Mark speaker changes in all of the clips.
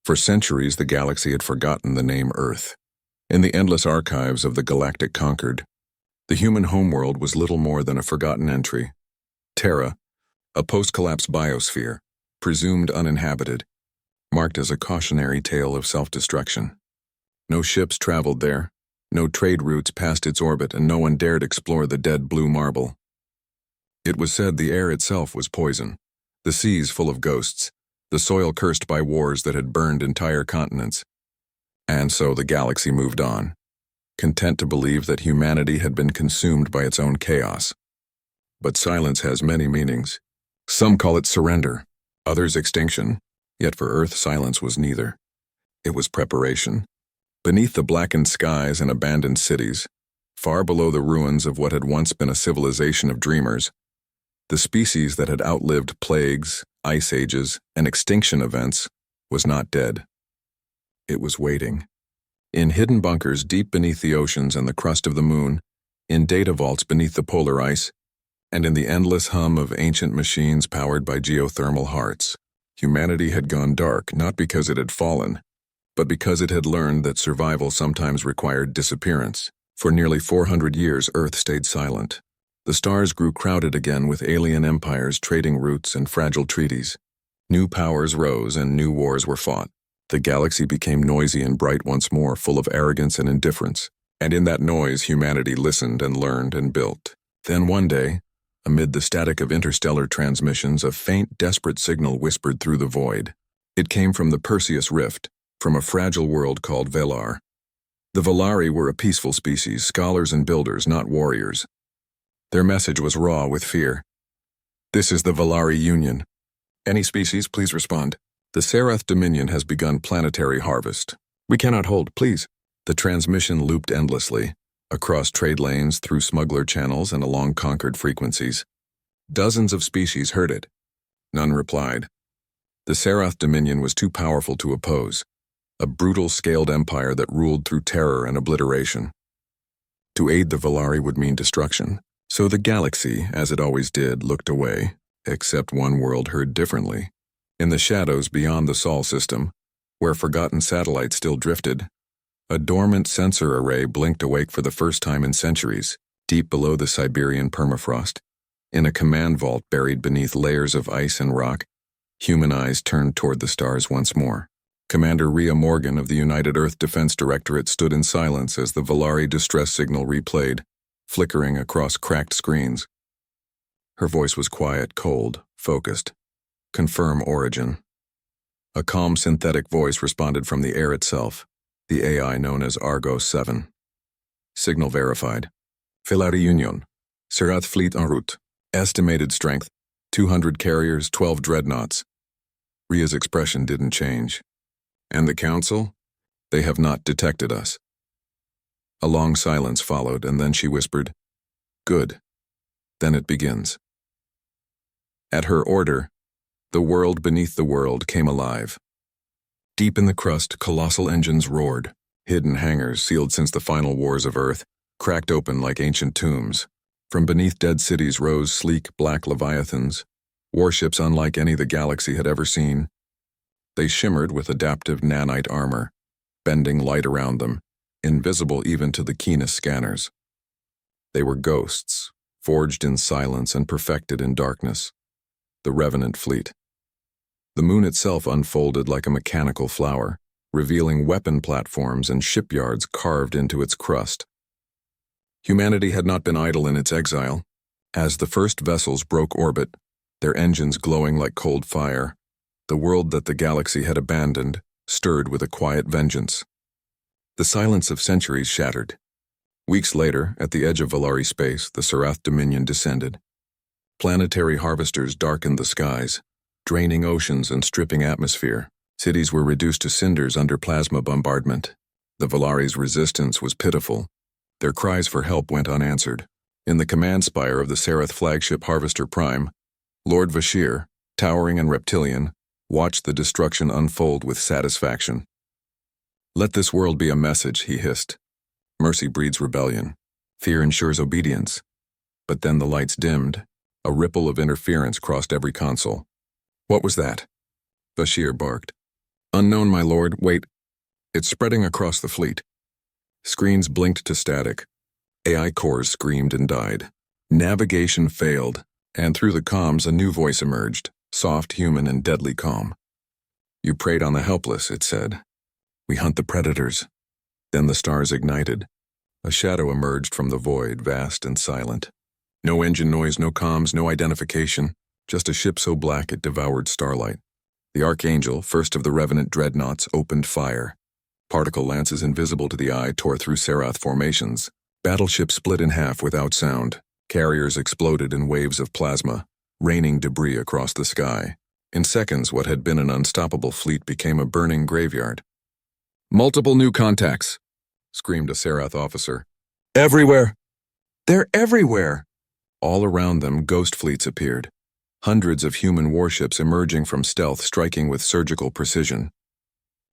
Speaker 1: For centuries, the galaxy had forgotten the name Earth. In the endless archives of the galactic conquered, the human homeworld was little more than a forgotten entry. Terra, a post-collapse biosphere, presumed uninhabited, marked as a cautionary tale of self-destruction. No ships traveled there, no trade routes passed its orbit, and no one dared explore the dead blue marble. It was said the air itself was poison, the seas full of ghosts, the soil cursed by wars that had burned entire continents. And so the galaxy moved on, content to believe that humanity had been consumed by its own chaos. But silence has many meanings. Some call it surrender, others extinction, yet for Earth silence was neither. It was preparation. Beneath the blackened skies and abandoned cities, far below the ruins of what had once been a civilization of dreamers, the species that had outlived plagues, ice ages, and extinction events was not dead. It was waiting. In hidden bunkers deep beneath the oceans and the crust of the moon, in data vaults beneath the polar ice, and in the endless hum of ancient machines powered by geothermal hearts, humanity had gone dark not because it had fallen, but because it had learned that survival sometimes required disappearance. For nearly 400 years, Earth stayed silent. The stars grew crowded again with alien empires trading routes and fragile treaties. New powers rose and new wars were fought. The galaxy became noisy and bright once more, full of arrogance and indifference. And in that noise, humanity listened and learned and built. Then one day, amid the static of interstellar transmissions, a faint, desperate signal whispered through the void. It came from the Perseus Rift, from a fragile world called Velar. The Velari were a peaceful species, scholars and builders, not warriors. Their message was raw with fear. "This is the Velari Union. Any species, please respond. The Serath Dominion has begun planetary harvest. We cannot hold, please." The transmission looped endlessly, across trade lanes, through smuggler channels, and along conquered frequencies. Dozens of species heard it. None replied. The Serath Dominion was too powerful to oppose, a brutal scaled empire that ruled through terror and obliteration. To aid the Velari would mean destruction. So the galaxy, as it always did, looked away, except one world heard differently. In the shadows beyond the Sol system, where forgotten satellites still drifted, a dormant sensor array blinked awake for the first time in centuries, deep below the Siberian permafrost. In a command vault buried beneath layers of ice and rock, human eyes turned toward the stars once more. Commander Rhea Morgan of the United Earth Defense Directorate stood in silence as the Velari distress signal replayed, flickering across cracked screens. Her voice was quiet, cold, focused. "Confirm origin." A calm synthetic voice responded from the air itself, the AI known as Argo 7. Signal verified. Velari Union. Serath fleet en route. Estimated strength, 200 carriers, 12 dreadnoughts. Rhea's expression didn't change. "And the Council? They have not detected us." A long silence followed, and then she whispered, "Good. Then it begins." At her order, the world beneath the world came alive. Deep in the crust, colossal engines roared. Hidden hangars, sealed since the final wars of Earth, cracked open like ancient tombs. From beneath dead cities rose sleek black leviathans, warships unlike any the galaxy had ever seen. They shimmered with adaptive nanite armor, bending light around them, invisible even to the keenest scanners. They were ghosts, forged in silence and perfected in darkness. The Revenant fleet. The moon itself unfolded like a mechanical flower, revealing weapon platforms and shipyards carved into its crust. Humanity had not been idle in its exile. As the first vessels broke orbit, their engines glowing like cold fire, the world that the galaxy had abandoned stirred with a quiet vengeance. The silence of centuries shattered. Weeks later, at the edge of Velari space, the Serath Dominion descended. Planetary harvesters darkened the skies, draining oceans and stripping atmosphere. Cities were reduced to cinders under plasma bombardment. The Velari's resistance was pitiful. Their cries for help went unanswered. In the command spire of the Serath flagship Harvester Prime, Lord Vashir, towering and reptilian, watched the destruction unfold with satisfaction. "Let this world be a message," he hissed. "Mercy breeds rebellion. Fear ensures obedience." But then the lights dimmed. A ripple of interference crossed every console. "What was that?" Bashir barked. Unknown, my lord. Wait. It's spreading across the fleet. Screens blinked to static. AI cores screamed and died. Navigation failed, and through the comms a new voice emerged, soft, human, and deadly calm. You preyed on the helpless, it said. We hunt the predators. Then the stars ignited. A shadow emerged from the void, vast and silent. No engine noise, no comms, no identification, just a ship so black it devoured starlight. The Archangel, first of the Revenant dreadnoughts, opened fire. Particle lances invisible to the eye tore through Serath formations. Battleships split in half without sound. Carriers exploded in waves of plasma, raining debris across the sky. In seconds, what had been an unstoppable fleet became a burning graveyard. Multiple new contacts, screamed a Serath officer. Everywhere! They're everywhere! All around them, ghost fleets appeared. Hundreds of human warships emerging from stealth, striking with surgical precision.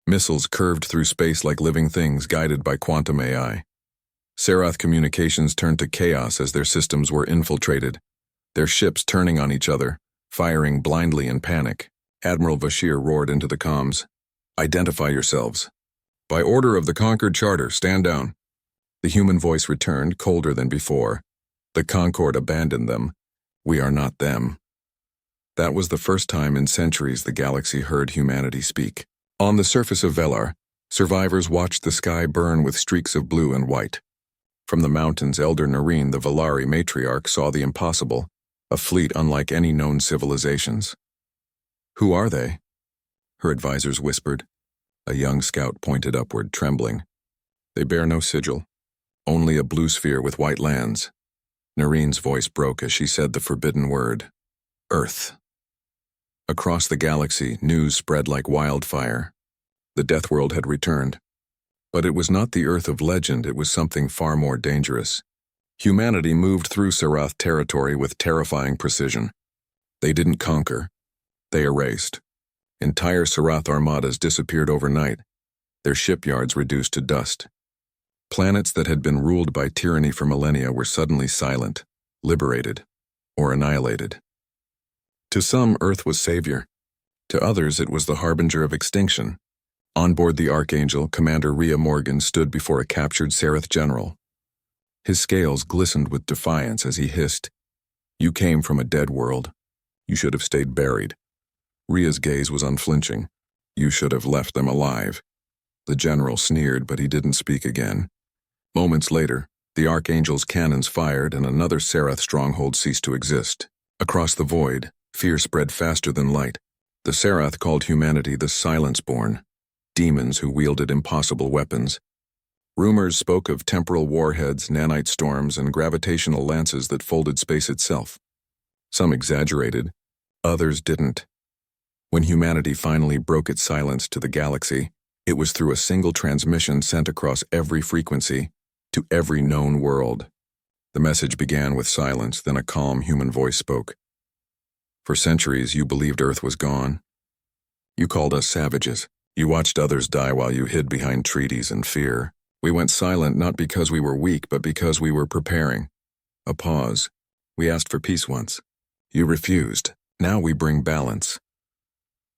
Speaker 1: Missiles curved through space like living things guided by quantum AI. Serath communications turned to chaos as their systems were infiltrated, their ships turning on each other, firing blindly in panic. Admiral Bashir roared into the comms. Identify yourselves. By order of the Concord Charter, stand down. The human voice returned, colder than before. The Concord abandoned them. We are not them. That was the first time in centuries the galaxy heard humanity speak. On the surface of Velar, survivors watched the sky burn with streaks of blue and white. From the mountains, Elder Nareen, the Velari matriarch, saw the impossible, a fleet unlike any known civilizations. Who are they? Her advisors whispered. A young scout pointed upward, trembling. They bear no sigil, only a blue sphere with white lands. Nareen's voice broke as she said the forbidden word. Earth. Across the galaxy, news spread like wildfire. The Death World had returned. But it was not the Earth of legend, it was something far more dangerous. Humanity moved through Serath territory with terrifying precision. They didn't conquer. They erased. Entire Serath armadas disappeared overnight, their shipyards reduced to dust. Planets that had been ruled by tyranny for millennia were suddenly silent, liberated, or annihilated. To some, Earth was savior. To others, it was the harbinger of extinction. On board the Archangel, Commander Rhea Morgan stood before a captured Serath general. His scales glistened with defiance as he hissed, "You came from a dead world. You should have stayed buried." Rhea's gaze was unflinching. "You should have left them alive." The general sneered, but he didn't speak again. Moments later, the Archangel's cannons fired and another Serath stronghold ceased to exist. Across the void, fear spread faster than light. The Serath called humanity the Silence-born, demons who wielded impossible weapons. Rumors spoke of temporal warheads, nanite storms, and gravitational lances that folded space itself. Some exaggerated, others didn't. When humanity finally broke its silence to the galaxy, it was through a single transmission sent across every frequency, to every known world. The message began with silence, then a calm human voice spoke. For centuries, you believed Earth was gone. You called us savages. You watched others die while you hid behind treaties and fear. We went silent not because we were weak, but because we were preparing. A pause. We asked for peace once. You refused. Now we bring balance.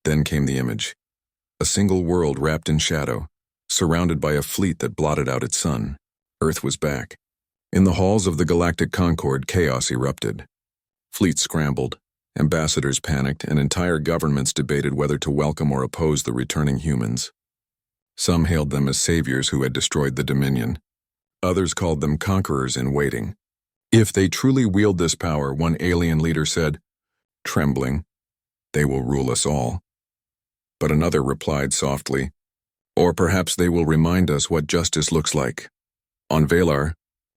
Speaker 1: Then came the image. A single world wrapped in shadow, surrounded by a fleet that blotted out its sun. Earth was back. In the halls of the Galactic Concord, chaos erupted. Fleets scrambled, ambassadors panicked, and entire governments debated whether to welcome or oppose the returning humans. Some hailed them as saviors who had destroyed the Dominion. Others called them conquerors in waiting. If they truly wield this power, one alien leader said, trembling, they will rule us all. But another replied softly, or perhaps they will remind us what justice looks like. On Velar,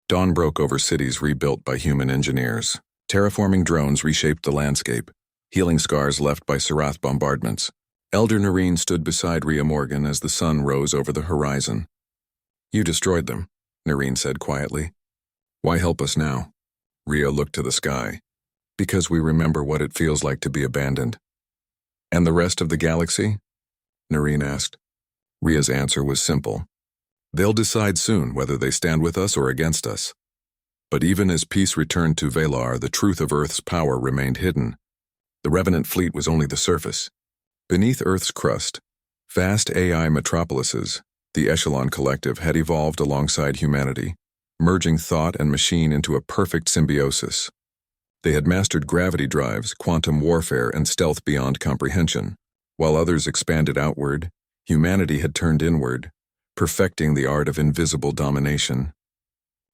Speaker 1: dawn broke over cities rebuilt by human engineers. Terraforming drones reshaped the landscape, healing scars left by Serath bombardments. Elder Nareen stood beside Rhea Morgan as the sun rose over the horizon. You destroyed them, Nareen said quietly. Why help us now? Rhea looked to the sky. Because we remember what it feels like to be abandoned. And the rest of the galaxy? Nareen asked. Rhea's answer was simple. They'll decide soon whether they stand with us or against us. But even as peace returned to Velar, the truth of Earth's power remained hidden. The Revenant fleet was only the surface. Beneath Earth's crust, Vast AI metropolises, the Echelon Collective had evolved alongside humanity, merging thought and machine into a perfect symbiosis. They had mastered gravity drives, quantum warfare, and stealth beyond comprehension. While others expanded outward, humanity had turned inward, perfecting the art of invisible domination.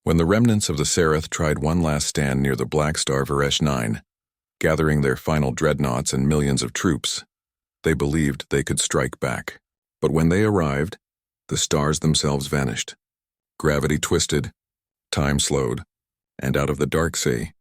Speaker 1: When the remnants of the Seraph tried one last stand near the Black Star Varesh 9, gathering their final dreadnoughts and millions of troops, they believed they could strike back. But when they arrived, the stars themselves vanished. Gravity twisted, time slowed, and out of the dark sea,